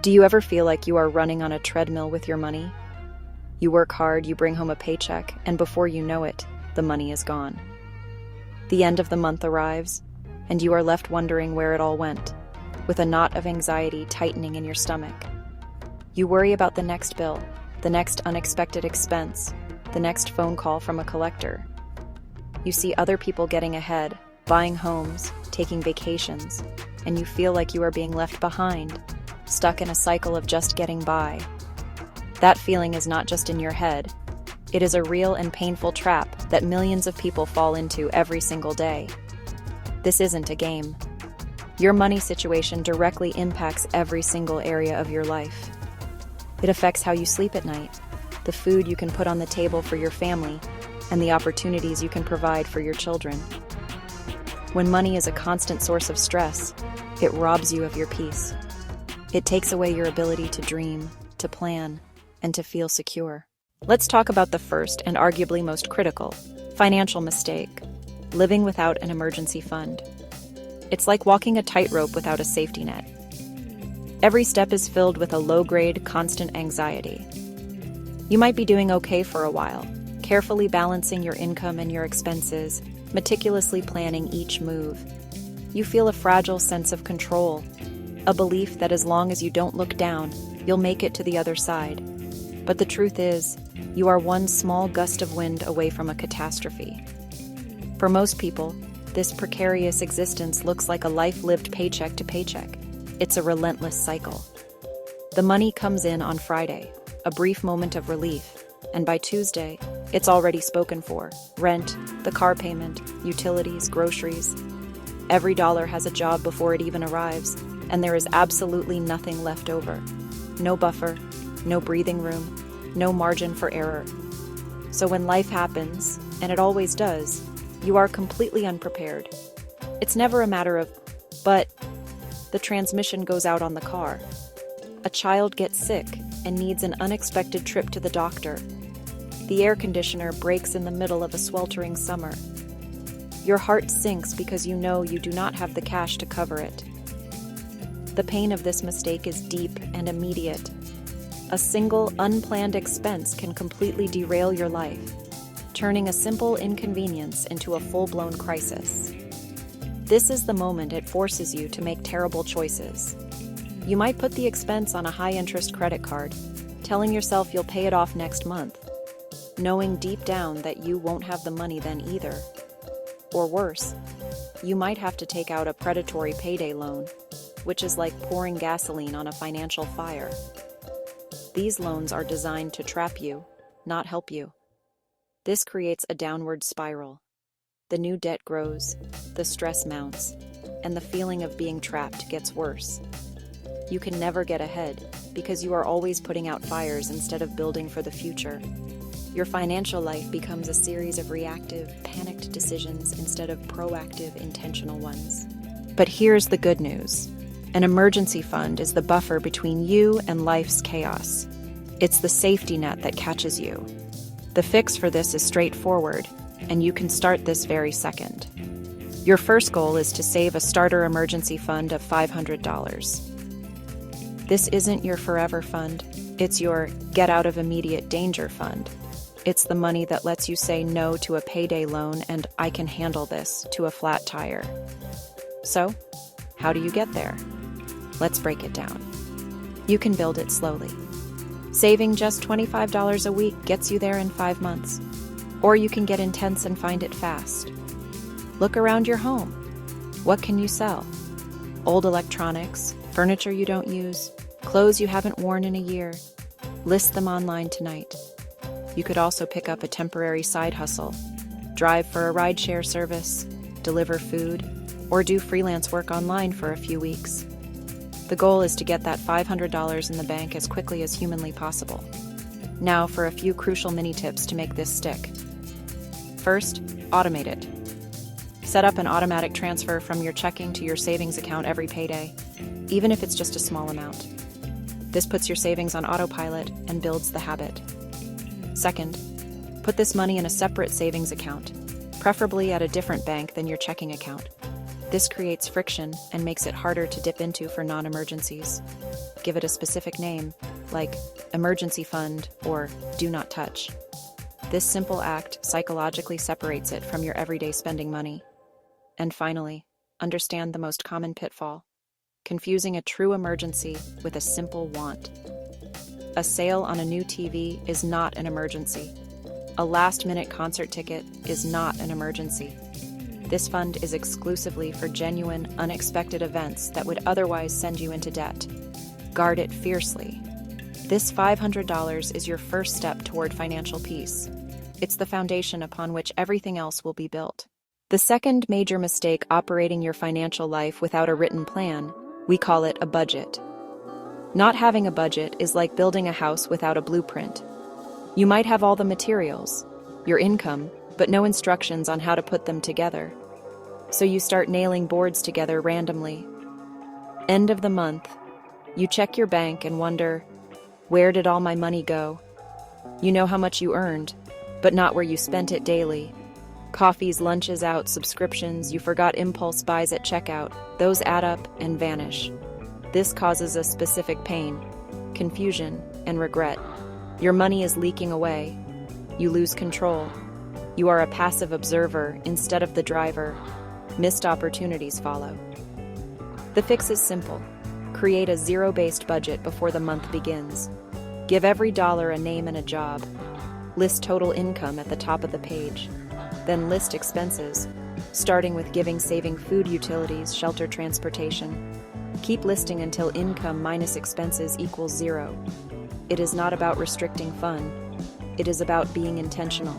Do you ever feel like you are running on a treadmill with your money? You work hard, you bring home a paycheck, and before you know it, the money is gone. The end of the month arrives, and you are left wondering where it all went, with a knot of anxiety tightening in your stomach. You worry about the next bill, the next unexpected expense, the next phone call from a collector. You see other people getting ahead, buying homes, taking vacations, and you feel like you are being left behind, stuck in a cycle of just getting by. That feeling is not just in your head. It is a real and painful trap that millions of people fall into every single day. This isn't a game. Your money situation directly impacts every single area of your life. It affects how you sleep at night, the food you can put on the table for your family, and the opportunities you can provide for your children. When money is a constant source of stress, it robs you of your peace. It takes away your ability to dream, to plan, and to feel secure. Let's talk about the first and arguably most critical, financial mistake: living without an emergency fund. It's like walking a tightrope without a safety net. Every step is filled with a low-grade, constant anxiety. You might be doing okay for a while, carefully balancing your income and your expenses, meticulously planning each move. You feel a fragile sense of control, a belief that as long as you don't look down, you'll make it to the other side. But the truth is, you are one small gust of wind away from a catastrophe. For most people, this precarious existence looks like a life lived paycheck to paycheck. It's a relentless cycle. The money comes in on Friday, a brief moment of relief, and by Tuesday, it's already spoken for. Rent, the car payment, utilities, groceries. Every dollar has a job before it even arrives, and there is absolutely nothing left over. No buffer, no breathing room, no margin for error. So when life happens, and it always does, you are completely unprepared. It's never a matter of, but the transmission goes out on the car. A child gets sick and needs an unexpected trip to the doctor. The air conditioner breaks in the middle of a sweltering summer. Your heart sinks because you know you do not have the cash to cover it. The pain of this mistake is deep and immediate. A single, unplanned expense can completely derail your life, turning a simple inconvenience into a full-blown crisis. This is the moment it forces you to make terrible choices. You might put the expense on a high-interest credit card, telling yourself you'll pay it off next month, knowing deep down that you won't have the money then either. Or worse, you might have to take out a predatory payday loan, which is like pouring gasoline on a financial fire. These loans are designed to trap you, not help you. This creates a downward spiral. The new debt grows, the stress mounts, and the feeling of being trapped gets worse. You can never get ahead because you are always putting out fires instead of building for the future. Your financial life becomes a series of reactive, panicked decisions instead of proactive, intentional ones. But here's the good news. An emergency fund is the buffer between you and life's chaos. It's the safety net that catches you. The fix for this is straightforward, and you can start this very second. Your first goal is to save a starter emergency fund of $500. This isn't your forever fund, it's your get out of immediate danger fund. It's the money that lets you say no to a payday loan and I can handle this to a flat tire. So, how do you get there? Let's break it down. You can build it slowly. Saving just $25 a week gets you there in 5 months. Or you can get intense and find it fast. Look around your home. What can you sell? Old electronics, furniture you don't use, clothes you haven't worn in a year. List them online tonight. You could also pick up a temporary side hustle, drive for a rideshare service, deliver food, or do freelance work online for a few weeks. The goal is to get that $500 in the bank as quickly as humanly possible. Now for a few crucial mini tips to make this stick. First, automate it. Set up an automatic transfer from your checking to your savings account every payday, even if it's just a small amount. This puts your savings on autopilot and builds the habit. Second, put this money in a separate savings account, preferably at a different bank than your checking account. This creates friction and makes it harder to dip into for non-emergencies. Give it a specific name, like emergency fund or do not touch. This simple act psychologically separates it from your everyday spending money. And finally, understand the most common pitfall: confusing a true emergency with a simple want. A sale on a new TV is not an emergency. A last-minute concert ticket is not an emergency. This fund is exclusively for genuine, unexpected events that would otherwise send you into debt. Guard it fiercely. This $500 is your first step toward financial peace. It's the foundation upon which everything else will be built. The second major mistake operating your financial life without a written plan, we call it a budget. Not having a budget is like building a house without a blueprint. You might have all the materials, your income, but no instructions on how to put them together. So you start nailing boards together randomly. End of the month, you check your bank and wonder, where did all my money go? You know how much you earned, but not where you spent it daily. Coffees, lunches out, subscriptions, you forgot impulse buys at checkout. Those add up and vanish. This causes a specific pain, confusion, and regret. Your money is leaking away. You lose control. You are a passive observer instead of the driver. Missed opportunities follow. The fix is simple. Create a zero-based budget before the month begins. Give every dollar a name and a job. List total income at the top of the page. Then list expenses, starting with giving, saving, food, utilities, shelter, transportation. Keep listing until income minus expenses equals zero. It is not about restricting fun. It is about being intentional.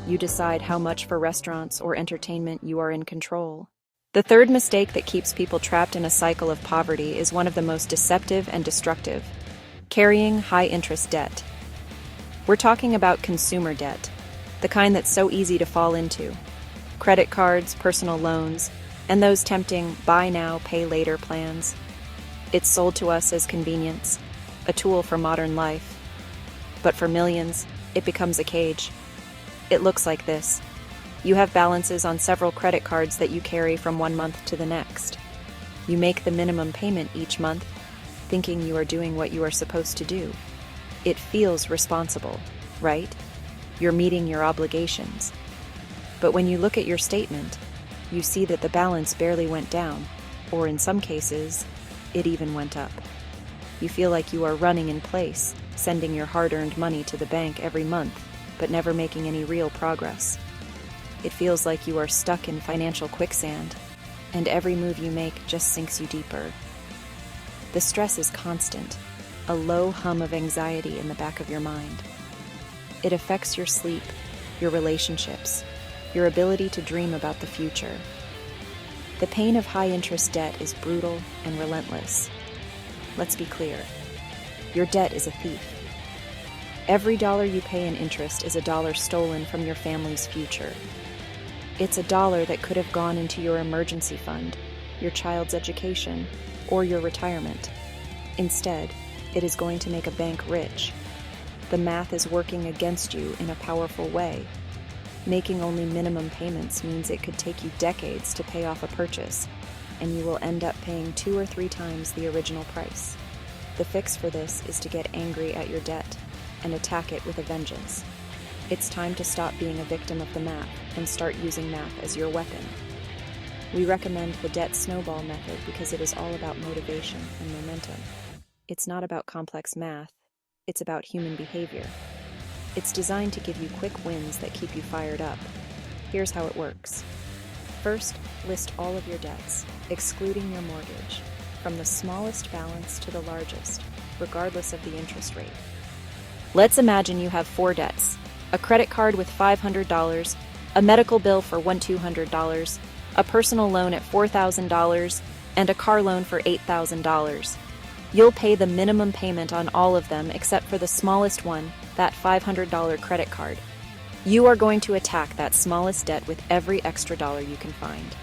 You decide how much for restaurants or entertainment. You are in control. The third mistake that keeps people trapped in a cycle of poverty is one of the most deceptive and destructive: carrying high-interest debt. We're talking about consumer debt, the kind that's so easy to fall into. Credit cards, personal loans, and those tempting buy now, pay later plans. It's sold to us as convenience, a tool for modern life. But for millions, it becomes a cage. It looks like this. You have balances on several credit cards that you carry from one month to the next. You make the minimum payment each month, thinking you are doing what you are supposed to do. It feels responsible, right? You're meeting your obligations. But when you look at your statement, you see that the balance barely went down, or in some cases, it even went up. You feel like you are running in place, sending your hard-earned money to the bank every month, but never making any real progress. It feels like you are stuck in financial quicksand, and every move you make just sinks you deeper. The stress is constant, a low hum of anxiety in the back of your mind. It affects your sleep, your relationships, your ability to dream about the future. The pain of high-interest debt is brutal and relentless. Let's be clear. Your debt is a thief. Every dollar you pay in interest is a dollar stolen from your family's future. It's a dollar that could have gone into your emergency fund, your child's education, or your retirement. Instead, it is going to make a bank rich. The math is working against you in a powerful way. Making only minimum payments means it could take you decades to pay off a purchase, and you will end up paying 2 or 3 times the original price. The fix for this is to get angry at your debt and attack it with a vengeance. It's time to stop being a victim of the math and start using math as your weapon. We recommend the debt snowball method because it is all about motivation and momentum. It's not about complex math, it's about human behavior. It's designed to give you quick wins that keep you fired up. Here's how it works. First, list all of your debts, excluding your mortgage, from the smallest balance to the largest, regardless of the interest rate. Let's imagine you have 4 debts: a credit card with $500, a medical bill for $1,200, a personal loan at $4,000, and a car loan for $8,000. You'll pay the minimum payment on all of them except for the smallest one, that $500 credit card. You are going to attack that smallest debt with every extra dollar you can find.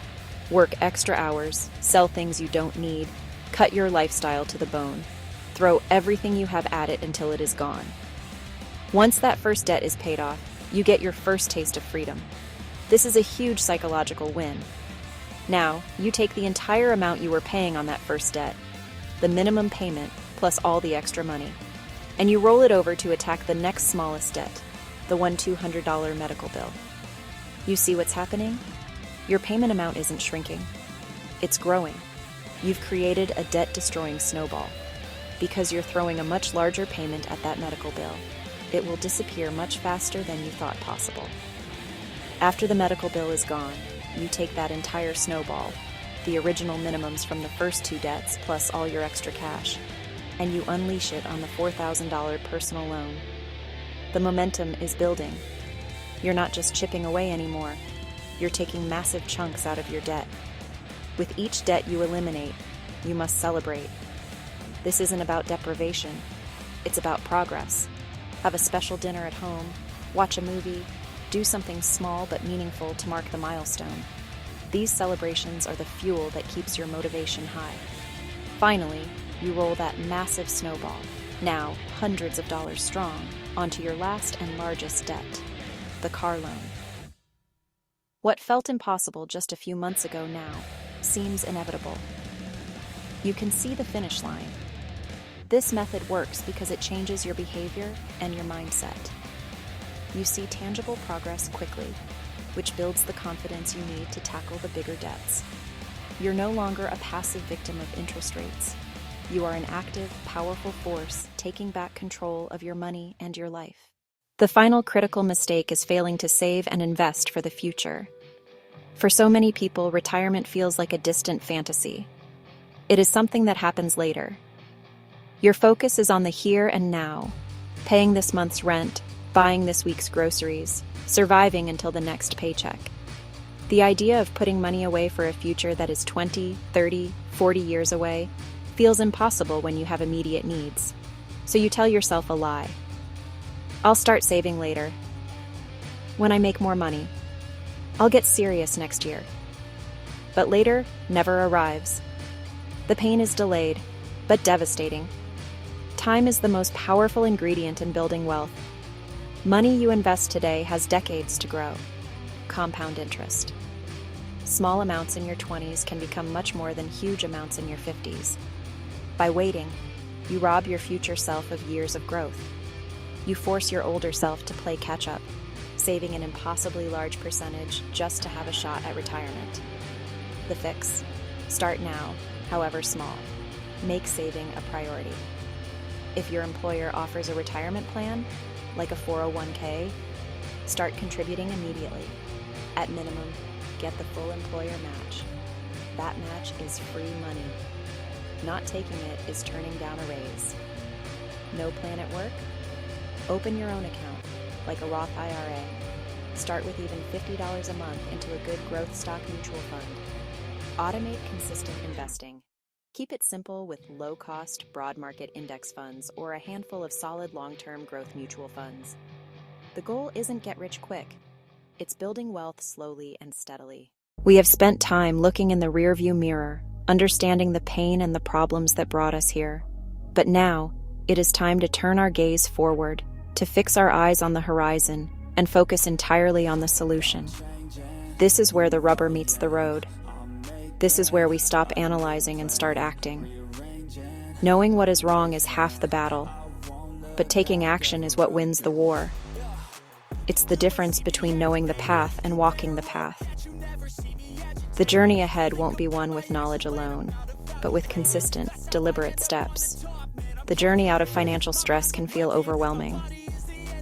Work extra hours, sell things you don't need, cut your lifestyle to the bone. Throw everything you have at it until it is gone. Once that first debt is paid off, you get your first taste of freedom. This is a huge psychological win. Now, you take the entire amount you were paying on that first debt, the minimum payment plus all the extra money, and you roll it over to attack the next smallest debt, the $200 medical bill. You see what's happening? Your payment amount isn't shrinking. It's growing. You've created a debt-destroying snowball. Because you're throwing a much larger payment at that medical bill, it will disappear much faster than you thought possible. After the medical bill is gone, you take that entire snowball, the original minimums from the first two debts plus all your extra cash, and you unleash it on the $4,000 personal loan. The momentum is building. You're not just chipping away anymore. You're taking massive chunks out of your debt. With each debt you eliminate, you must celebrate. This isn't about deprivation. It's about progress. Have a special dinner at home, watch a movie, do something small but meaningful to mark the milestone. These celebrations are the fuel that keeps your motivation high. Finally, you roll that massive snowball, now hundreds of dollars strong, onto your last and largest debt, the car loan. What felt impossible just a few months ago now seems inevitable. You can see the finish line. This method works because it changes your behavior and your mindset. You see tangible progress quickly, which builds the confidence you need to tackle the bigger debts. You're no longer a passive victim of interest rates. You are an active, powerful force taking back control of your money and your life. The final critical mistake is failing to save and invest for the future. For so many people, retirement feels like a distant fantasy. It is something that happens later. Your focus is on the here and now, paying this month's rent, buying this week's groceries, surviving until the next paycheck. The idea of putting money away for a future that is 20, 30, 40 years away feels impossible when you have immediate needs. So you tell yourself a lie. I'll start saving later. When I make more money. I'll get serious next year. But later never arrives. The pain is delayed, but devastating. Time is the most powerful ingredient in building wealth. Money you invest today has decades to grow. Compound interest. Small amounts in your 20s can become much more than huge amounts in your 50s. By waiting, you rob your future self of years of growth. You force your older self to play catch-up, saving an impossibly large percentage just to have a shot at retirement. The fix: start now, however small. Make saving a priority. If your employer offers a retirement plan, like a 401k, start contributing immediately. At minimum, get the full employer match. That match is free money. Not taking it is turning down a raise. No plan at work? Open your own account, like a Roth IRA. Start with even $50 a month into a good growth stock mutual fund. Automate consistent investing. Keep it simple with low-cost, broad market index funds or a handful of solid long-term growth mutual funds. The goal isn't get rich quick. It's building wealth slowly and steadily. We have spent time looking in the rearview mirror, understanding the pain and the problems that brought us here. But now, it is time to turn our gaze forward, to fix our eyes on the horizon, and focus entirely on the solution. This is where the rubber meets the road. This is where we stop analyzing and start acting. Knowing what is wrong is half the battle, but taking action is what wins the war. It's the difference between knowing the path and walking the path. The journey ahead won't be one with knowledge alone, but with consistent, deliberate steps. The journey out of financial stress can feel overwhelming.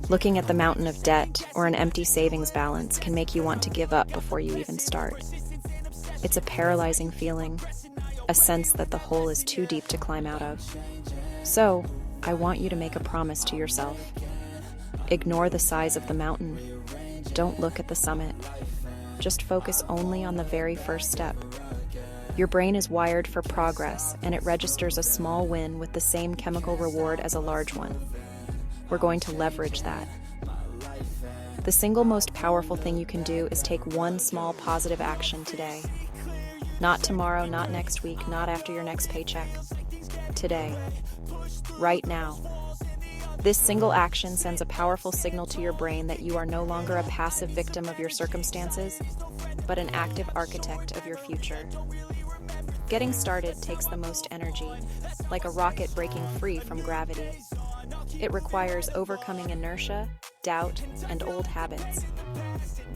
Looking at the mountain of debt or an empty savings balance can make you want to give up before you even start. It's a paralyzing feeling, a sense that the hole is too deep to climb out of. So, I want you to make a promise to yourself. Ignore the size of the mountain. Don't look at the summit. Just focus only on the very first step. Your brain is wired for progress, and it registers a small win with the same chemical reward as a large one. We're going to leverage that. The single most powerful thing you can do is take one small positive action today. Not tomorrow, not next week, not after your next paycheck. Today. Right now. This single action sends a powerful signal to your brain that you are no longer a passive victim of your circumstances, but an active architect of your future. Getting started takes the most energy, like a rocket breaking free from gravity. It requires overcoming inertia, doubt, and old habits.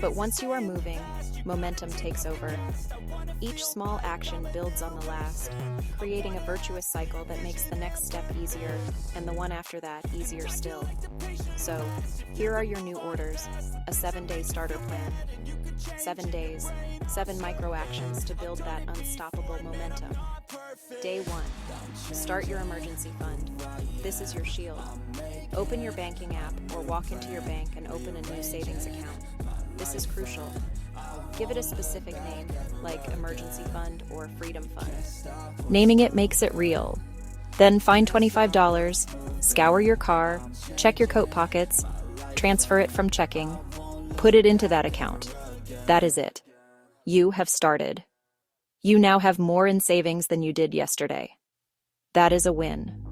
But once you are moving, momentum takes over. Each small action builds on the last, creating a virtuous cycle that makes the next step easier, and the one after that easier still. So, here are your new orders, a 7-day starter plan. 7 days, 7 micro actions to build that unstoppable momentum. Day 1. Start your emergency fund. This is your shield. Open your banking app or walk into your bank and open a new savings account. This is crucial. Give it a specific name, like emergency fund or freedom fund. Naming it makes it real. Then find $25, scour your car, check your coat pockets, transfer it from checking, put it into that account. That is it. You have started. You now have more in savings than you did yesterday. That is a win.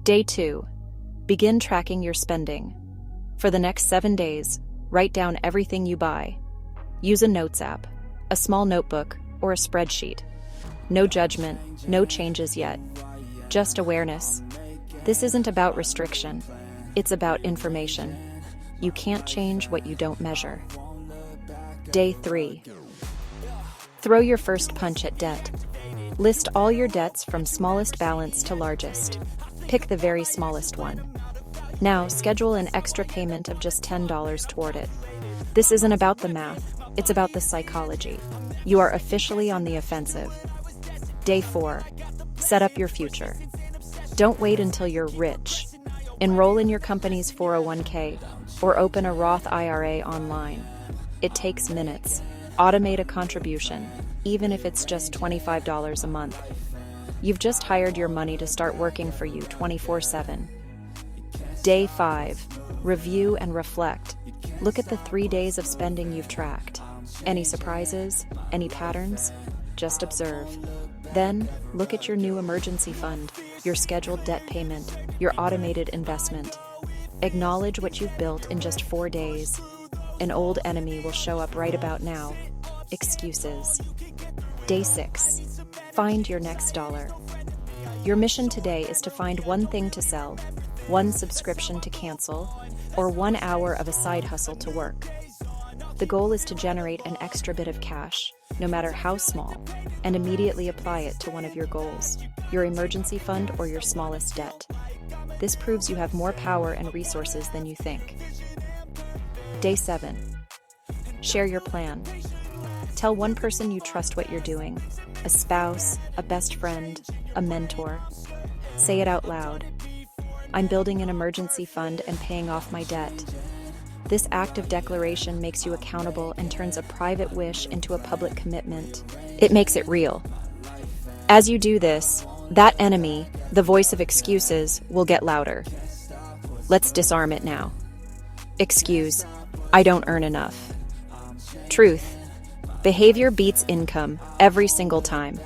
Day 2. Begin tracking your spending. For the next 7 days, write down everything you buy. Use a notes app, a small notebook, or a spreadsheet. No judgment, no changes yet. Just awareness. This isn't about restriction. It's about information. You can't change what you don't measure. Day 3. Throw your first punch at debt. List all your debts from smallest balance to largest. Pick the very smallest one. Now, schedule an extra payment of just $10 toward it. This isn't about the math, it's about the psychology. You are officially on the offensive. Day 4. Set up your future. Don't wait until you're rich. Enroll in your company's 401k or open a Roth IRA online. It takes minutes. Automate a contribution, even if it's just $25 a month. You've just hired your money to start working for you 24/7. Day 5. Review and reflect. Look at the 3 days of spending you've tracked. Any surprises? Any patterns? Just observe. Then, look at your new emergency fund, your scheduled debt payment, your automated investment. Acknowledge what you've built in just 4 days. An old enemy will show up right about now. Excuses. Day 6. Find your next dollar. Your mission today is to find one thing to sell, one subscription to cancel, or 1 hour of a side hustle to work. The goal is to generate an extra bit of cash, no matter how small, and immediately apply it to one of your goals, your emergency fund or your smallest debt. This proves you have more power and resources than you think. Day 7. Share your plan. Tell one person you trust what you're doing, a spouse, a best friend, a mentor. Say it out loud. I'm building an emergency fund and paying off my debt. This act of declaration makes you accountable and turns a private wish into a public commitment. It makes it real. As you do this, that enemy, the voice of excuses, will get louder. Let's disarm it now. Excuse, I don't earn enough. Truth, behavior beats income every single time.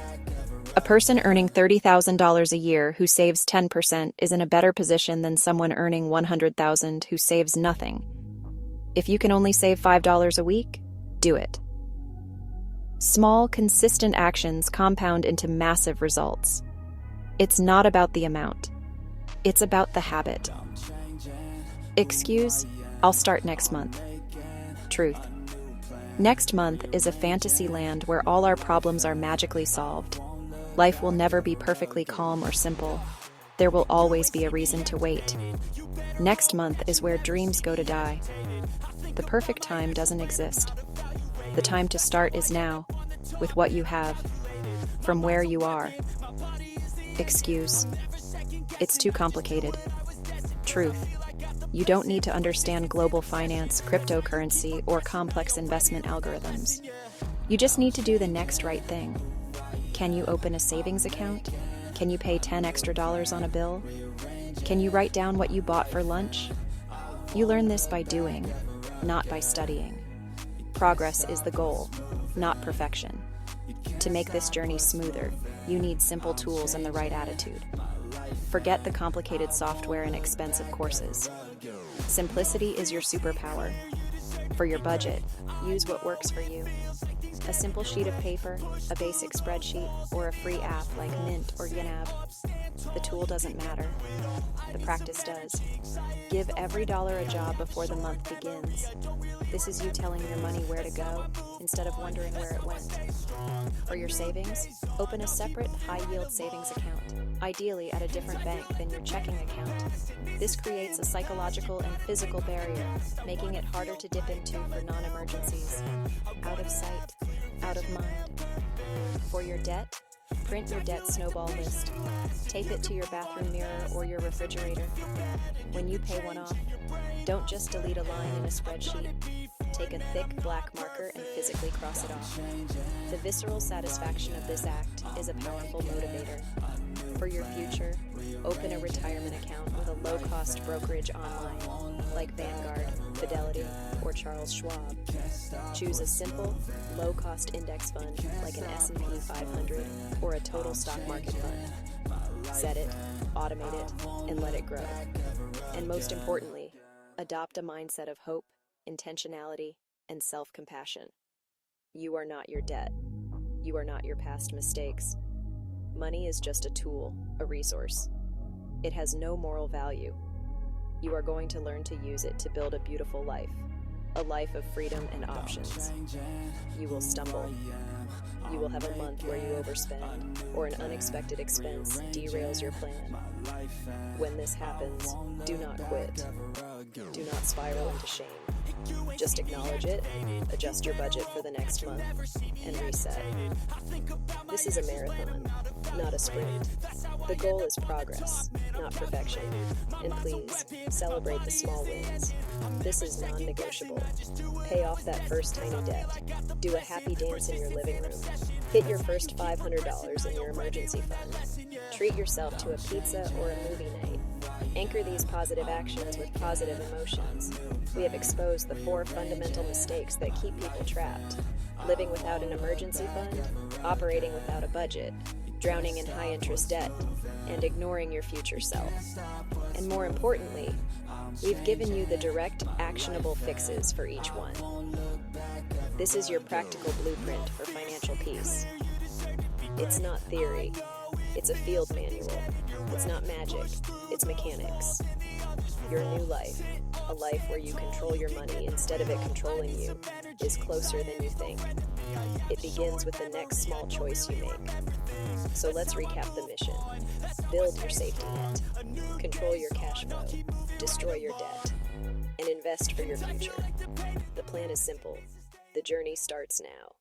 A person earning $30,000 a year who saves 10% is in a better position than someone earning $100,000 who saves nothing. If you can only save $5 a week, do it. Small, consistent actions compound into massive results. It's not about the amount. It's about the habit. Excuse, I'll start next month. Truth. Next month is a fantasy land where all our problems are magically solved. Life will never be perfectly calm or simple. There will always be a reason to wait. Next month is where dreams go to die. The perfect time doesn't exist. The time to start is now, with what you have, from where you are. Excuse, it's too complicated. Truth, you don't need to understand global finance, cryptocurrency, or complex investment algorithms. You just need to do the next right thing. Can you open a savings account? Can you pay $10 extra on a bill? Can you write down what you bought for lunch? You learn this by doing, not by studying. Progress is the goal, not perfection. To make this journey smoother, you need simple tools and the right attitude. Forget the complicated software and expensive courses. Simplicity is your superpower. For your budget, use what works for you. A simple sheet of paper, a basic spreadsheet, or a free app like Mint or Yanab. The tool doesn't matter. The practice does. Give every dollar a job before the month begins. This is you telling your money where to go instead of wondering where it went. For your savings, open a separate high-yield savings account, ideally at a different bank than your checking account. This creates a psychological and physical barrier, making it harder to dip into for non-emergencies. Out of sight, out of mind. For your debt, print your debt snowball list. Tape it to your bathroom mirror or your refrigerator. When you pay one off, don't just delete a line in a spreadsheet. Take a thick black marker and physically cross it off. The visceral satisfaction of this act is a powerful motivator. For your future, open a retirement account with a low-cost brokerage online, like Vanguard, Fidelity, or Charles Schwab. Choose a simple, low-cost index fund like an S&P 500 or a total stock market fund. Set it, automate it, and let it grow. And most importantly, adopt a mindset of hope, intentionality, and self-compassion. You are not your debt. You are not your past mistakes. Money is just a tool, a resource. It has no moral value. You are going to learn to use it to build a beautiful life, a life of freedom and options. You will stumble. You will have a month where you overspend, or an unexpected expense derails your plan. When this happens, do not quit. Do not spiral into shame. Just acknowledge it, adjust your budget for the next month, and reset. This is a marathon, not a sprint. The goal is progress, not perfection. And please, celebrate the small wins. This is non-negotiable. Pay off that first tiny debt. Do a happy dance in your living room. Hit your first $500 in your emergency fund. Treat yourself to a pizza or a movie night. Anchor these positive actions with positive emotions. We have exposed the 4 fundamental mistakes that keep people trapped: living without an emergency fund, operating without a budget, drowning in high-interest debt, and ignoring your future self. And more importantly, we've given you the direct, actionable fixes for each one. This is your practical blueprint for financial peace. It's not theory. It's a field manual. It's not magic. It's mechanics. Your new life, a life where you control your money instead of it controlling you, is closer than you think. It begins with the next small choice you make. So let's recap the mission. Build your safety net. Control your cash flow. Destroy your debt. And invest for your future. The plan is simple. The journey starts now.